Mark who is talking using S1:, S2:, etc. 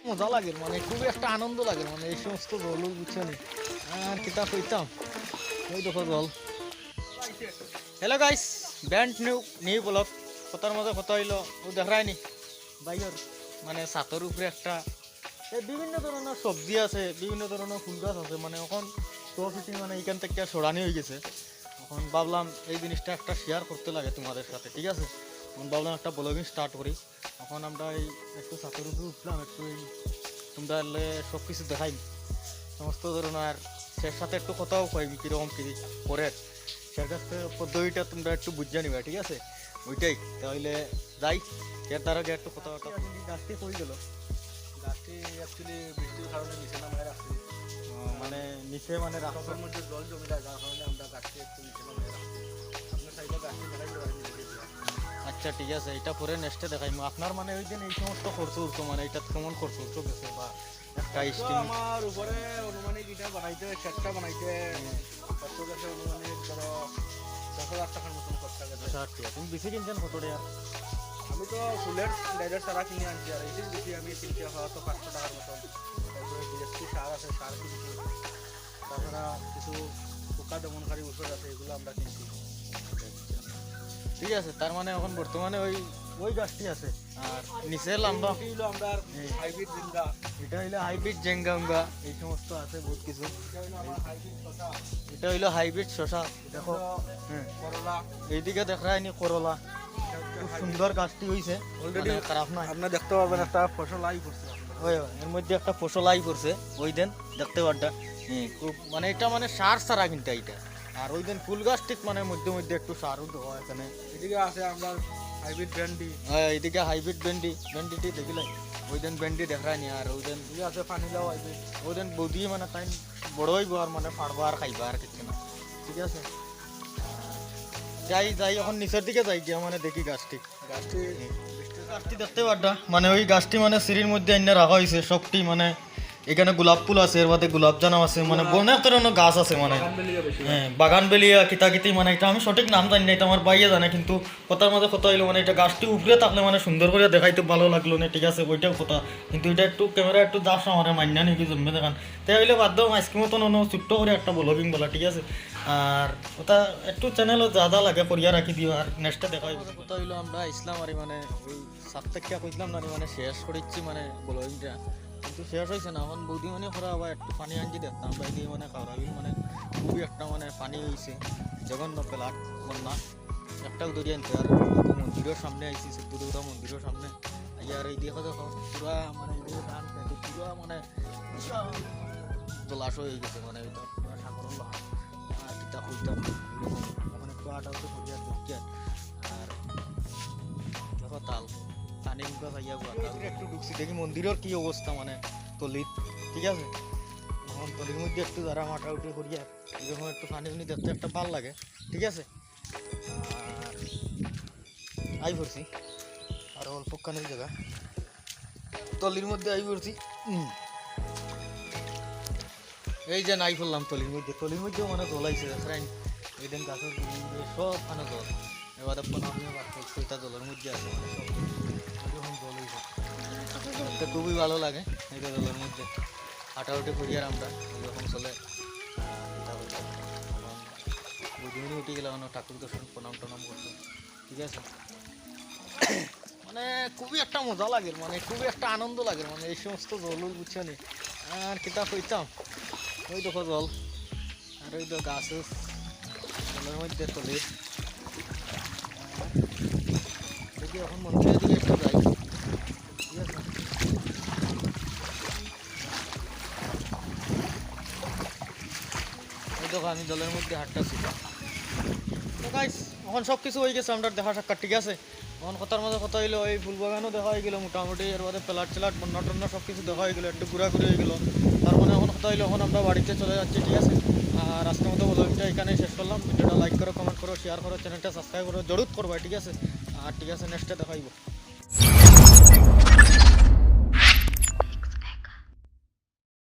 S1: মজা লাগে, মানে খুবই একটা আনন্দ লাগে, মানে এই সমস্ত জল বুঝছেন। আর কিতা কইতাম, ওই দেখো জল। Hello guys, band new blog. কথার মধ্যে কথা হইলো ও দেখায়নি বাইর মানে ছাতর উপরে একটা বিভিন্ন ধরনের সবজি আছে, বিভিন্ন ধরনের ফুল গাছ আছে, মানে এখন প্রকৃতি মানে এখান থেকে সরানি হয়ে গেছে। এখন ভাবলাম এই জিনিসটা একটা শেয়ার করতে লাগে তোমাদের সাথে, ঠিক আছে। এখন ভাবলাম একটা ব্লগিং স্টার্ট করি। এখন আমরা এই একটু ছাতর উপরে উঠলাম, একটু এই তোমরা সব কিছু দেখাই সমস্ত ধরনের, সের সাথে একটু কথাও কইবি কীরকম কী করে, সের কাছ থেকে পদ্ধতিটা তোমরা একটু বুঝে নিবে, ঠিক আছে। ওইটাই তাহলে যাই, এর দ্বারা গিয়ে একটু কথা গাছটি কই গেল।
S2: গাছটি অ্যাকচুয়ালি বৃষ্টির কারণে নিচে নামায় রাখছি,
S1: মানে নিচে মানে
S2: রাস্তার মধ্যে জল জমে যায়, যার কারণে আমরা গাছটি একটু নিচে নামায় রাখছি। আপনার সাইডে গাছটি দেখাই দেবেন।
S1: আচ্ছা ঠিক আছে, এটা পরে নেক্সটে দেখাইমু। আপনার মানে ওই দিন এই সমস্ত খরচ উঠতো, মানে এটা কেমন খরচ উঠতো গেছে বা একটা স্টিম
S2: আমার উপরে অনুমানিক এটা বানাইতে সেটটা বানাইতে কত গেছে, অনুমানিক ধরো 10,000 টাকার মতন খরচা গেছে।
S1: আচ্ছা, তুমি বেশি কিনছেন কত টাকা?
S2: আমি তো ফুলের ডাইরেক্ট সারা কিনে আনছি, আর এটির বেশি আমি কিনতে হওয়া তো 500 টাকার মতন। তারপরে ডিএসপি সার আছে, সার কিনছি, তাছাড়া কিছু পোকা দমনকারী ওষুধ আছে, এগুলো আমরা কিনছি।
S1: ঠিক আছে, তার মানে এখন বর্তমানে ওই ওই গাছটি আছে, আর নিচে লাম্বা
S2: হইলো আমরা হাইব্রিড জিঙ্গা,
S1: এটা হইলো হাইব্রিড জেঙ্গা উঙ্গা, এই সমস্ত আছে বহুত কিছু।
S2: এটা হইলো আমার হাইব্রিড শসা,
S1: এটা হইলো হাইব্রিড শসা, দেখো
S2: করলা।
S1: এইদিকে দেখায়নি করলা, খুব সুন্দর গাছটি হয়েছে অলরেডি, খারাপ নয়।
S2: আপনারা দেখতে পাবেন একটা ফসল আই করছে।
S1: ওই এর মধ্যে একটা ফসল আই করছে, ওই দিন দেখতে পারটা খুব মানে এটা মানে সার সারা কিন্তু এইটা। আর ওই দিন ফুল গাছ ঠিক মানে মধ্যে মধ্যে একটু সারও দেওয়া এখানে।
S2: এদিকে আছে আমরা হাইব্রিড ভেন্ডি,
S1: এইদিকে হাইব্রিড ভেন্ডিটি দেখিলাই, ওই দিন ভেন্ডি দেখায়নি। আর ওই দিন
S2: এদিকে আছে পানিলাও হাইব্রিড।
S1: ওই দিন বৌদি মানে তাই বড় হইব আর মানে ফাড়বা আর খাইবা আর কিছু না, ঠিক আছে। যাই যাই এখন নিচের দিকে যাই গিয়া মানে দেখি গাছটি গাছটি দেখতে পারটা, মানে ওই গাছটি মানে সিঁড়ির মধ্যে এনে রাখা হয়েছে সবটি, মানে এখানে গোলাপ ফুল আছে, এর বাদে গোলাপ জানাম আছে, মানে অনেক ধরনের গাছ আছে, মানে হ্যাঁ বাগান বেলিয়া কিতাকিতি, মানে এটা আমি সঠিক নাম জানি না, এটা আমার বাইয়ে জানে। কিন্তু কথার মধ্যে কথা হইলো মানে এটা গাছটি উপরে থাকলে মানে সুন্দর করে দেখাইতে ভালো লাগলো না, ঠিক আছে, ওইটাও কথা। কিন্তু এটা একটু ক্যামেরা একটু দাস আমার মান্যা নাকি জন্মে দেখান, তাই হইলে বাদ দাও আজকে মতন ছোট্ট করে একটা ব্লগিং বলা, ঠিক আছে। আর ওটা একটু চ্যানেলও যা লাগে করিয়া রাখি দিও, আর নেক্সটে দেখা হইব। কথা হইলো আমরা ইসলাম আর মানে ওই সাতটাকিয়া কইলাম না মানে শেষ করেছি মানে ব্লগিংটা, কিন্তু শেষ হয়েছে না। এখন বৌদি মানে করা আবার একটু পানি আনছি দেখতাম আমরা দিয়ে মানে খাওয়াবি, মানে খুবই একটা মানে পানি হয়েছে জঘন্য পেলাট বন্যা, একটাও দৌড়িয়ে আনছে। আর মন্দিরের সামনে আইসি, সিদ্ধদৌড়া মন্দিরের সামনে আর এই দেখো দেখো পুরা মানে ধান খেতে পুরা মানে জলাশয় হয়ে গেছে, মানে এটা পুরা সাগরের লোহা। আর কিতা কইতাম এরকম মানে একটু আটাউটে করিয়া ঢুকিয়া, আর দেখো তাল পানি মুখা খাইয়া একটু ঢুকছি, দেখি মন্দিরের কি অবস্থা মানে তলিত, ঠিক আছে। এখন তলির মধ্যে একটু যারা মাটা উঠে করিয়া এরকম একটু পানি পানি দেখতে একটা ভাল লাগে, ঠিক আছে। আই পড়ছি আর অল্পখানি জায়গা তলির মধ্যে আই পড়ছি, এই যে নাই পড়লাম তলির মধ্যেও মানে জলাইছে এই দিন গাছের সব মানে জল, এবার আমিও জলের মধ্যে আছে, মানে সব এরকম জল হয়েছে, খুবই ভালো লাগে এই জলের মধ্যে হাঁটাহুটি করি। আর আমরা যখন চলে বুঝিনি উঠে গেলাম ঠাকুর দর্শন প্রণাম টনাম করতে, ঠিক আছে। মানে খুবই একটা মজা লাগে, মানে খুবই একটা আনন্দ লাগে, মানে এই সমস্ত জল বুঝছেন। আর কিতা কইতাম, ওই দেখো জল, আর ওই তো গাছ জলের মধ্যে তলে দেখি। এখন মন্দিরের দিকে একটু যাই, ঠিক আছে। এই দেখো আমি জলের মধ্যে হাঁটতেছি তো গাইস, এখন সব কিছু হয়ে গেছে আমরা দেখা সাক্ষাৎ, ঠিক আছে। এখন কথার মধ্যে কথা হইলো এই ফুল বাগানও দেখা হয়ে গেলো মোটামুটি, এর বাদে প্লাট চেলাট বন্যা টন্যা সব কিছু দেখা হয়ে গেলো, একটু ঘোরাঘুরি হয়ে গেলো। তার মানে এখন কথা হইলো এখন আমরা বাড়িতে চলে যাচ্ছি, ঠিক আছে। আর আজকের মতো ব্লগটা এখানেই শেষ করলাম। ভিডিওটা লাইক করো, কমেন্ট করো, শেয়ার করো, চ্যানেলটা সাবস্ক্রাইব করো, জরুর করবা, ঠিক আছে। আর ঠিক আছে, নেক্সটে দেখা হইব।